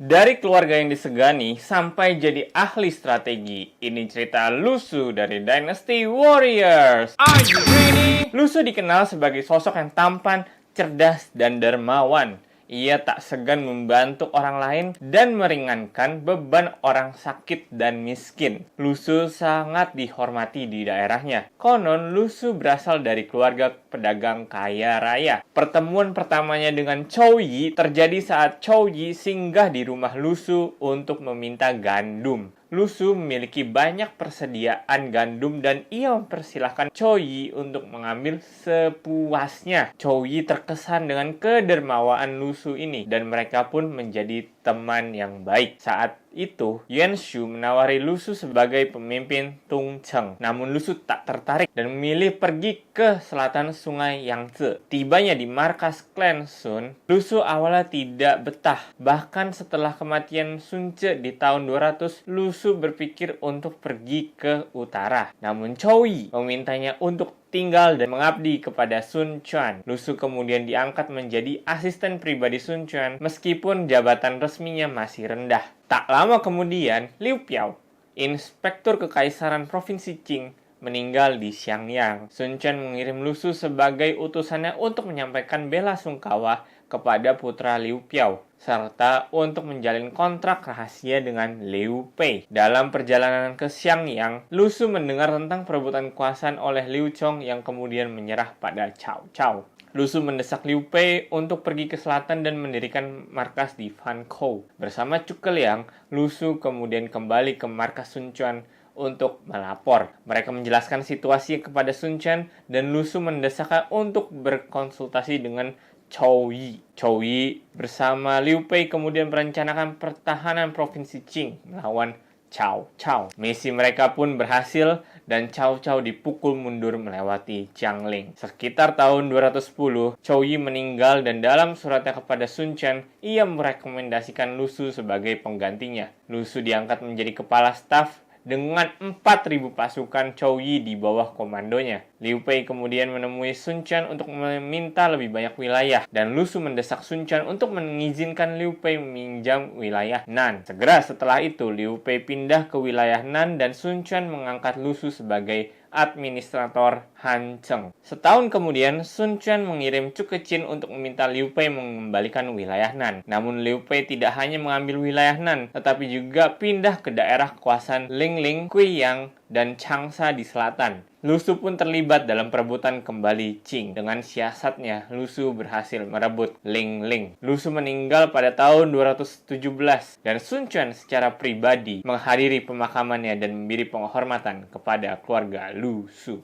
Dari keluarga yang disegani sampai jadi ahli strategi. Ini cerita Lu Su dari Dynasty Warriors. Are you ready? Lu Su dikenal sebagai sosok yang tampan, cerdas, dan dermawan. Ia tak segan membantu orang lain dan meringankan beban orang sakit dan miskin. Lu Su sangat dihormati di daerahnya. Konon Lu Su berasal dari keluarga pedagang kaya raya. Pertemuan pertamanya dengan Chou Yi terjadi saat Chou Yi singgah di rumah Lu Su untuk meminta gandum. Lu Su memiliki banyak persediaan gandum dan ia mempersilahkan Chou Yi untuk mengambil sepuasnya. Chou Yi terkesan dengan kedermawaan Lu Su ini dan mereka pun menjadi teman yang baik. Saat itu, Yuan Shu menawari Lu Su sebagai pemimpin Tung Cheng. Namun Lu Su tak tertarik dan memilih pergi ke selatan sungai Yangtze. Tibanya di markas klan Sun, Lu Su awalnya tidak betah. Bahkan setelah kematian Sun Ce di tahun 200, Lu Su berpikir untuk pergi ke utara. Namun Chou Yi memintanya untuk tinggal dan mengabdi kepada Sun Quan. Lu Su kemudian diangkat menjadi asisten pribadi Sun Quan meskipun jabatan resminya masih rendah. Tak lama kemudian, Liu Piao, inspektur kekaisaran provinsi Qing, meninggal di Xiangyang. Sun Quan mengirim Lu Su sebagai utusannya untuk menyampaikan bela sungkawa kepada putra Liu Piao, serta untuk menjalin kontrak rahasia dengan Liu Pei. Dalam perjalanan ke Xiangyang, Lu Su mendengar tentang perebutan kekuasaan oleh Liu Chong yang kemudian menyerah pada Cao Cao. Lu Su mendesak Liu Pei untuk pergi ke selatan dan mendirikan markas di Fankou. Bersama Zhuge Liang, Lu Su kemudian kembali ke markas Sun Quan untuk melapor. Mereka menjelaskan situasi kepada Sun Quan dan Lu Su mendesaknya untuk berkonsultasi dengan Chou Yi. Chou Yi bersama Liu Pei kemudian merencanakan pertahanan provinsi Qing melawan Cao Cao. Misi mereka pun berhasil dan Cao Cao dipukul mundur melewati Jiangling. Sekitar tahun 210, Chou Yi meninggal dan dalam suratnya kepada Sun Quan, ia merekomendasikan Lu Su sebagai penggantinya. Lu Su diangkat menjadi kepala staf dengan 4.000 pasukan Chou Yi di bawah komandonya. Liu Pei kemudian menemui Sun Quan untuk meminta lebih banyak wilayah, dan Lu Su mendesak Sun Quan untuk mengizinkan Liu Pei meminjam wilayah Nan. Segera setelah itu, Liu Pei pindah ke wilayah Nan dan Sun Quan mengangkat Lu Su sebagai administrator Han Cheng. Setahun kemudian, Sun Quan mengirim Chu Kecin untuk meminta Liu Pei mengembalikan wilayah Nan. Namun Liu Pei tidak hanya mengambil wilayah Nan, tetapi juga pindah ke daerah kekuasaan Lingling, Guiyang, dan Changsha di selatan. Lu Su pun terlibat dalam perebutan kembali Qing. Dengan siasatnya, Lu Su berhasil merebut Lingling. Lu Su meninggal pada tahun 217 dan Sun Quan secara pribadi menghadiri pemakamannya dan memberi penghormatan kepada keluarga Lu Su.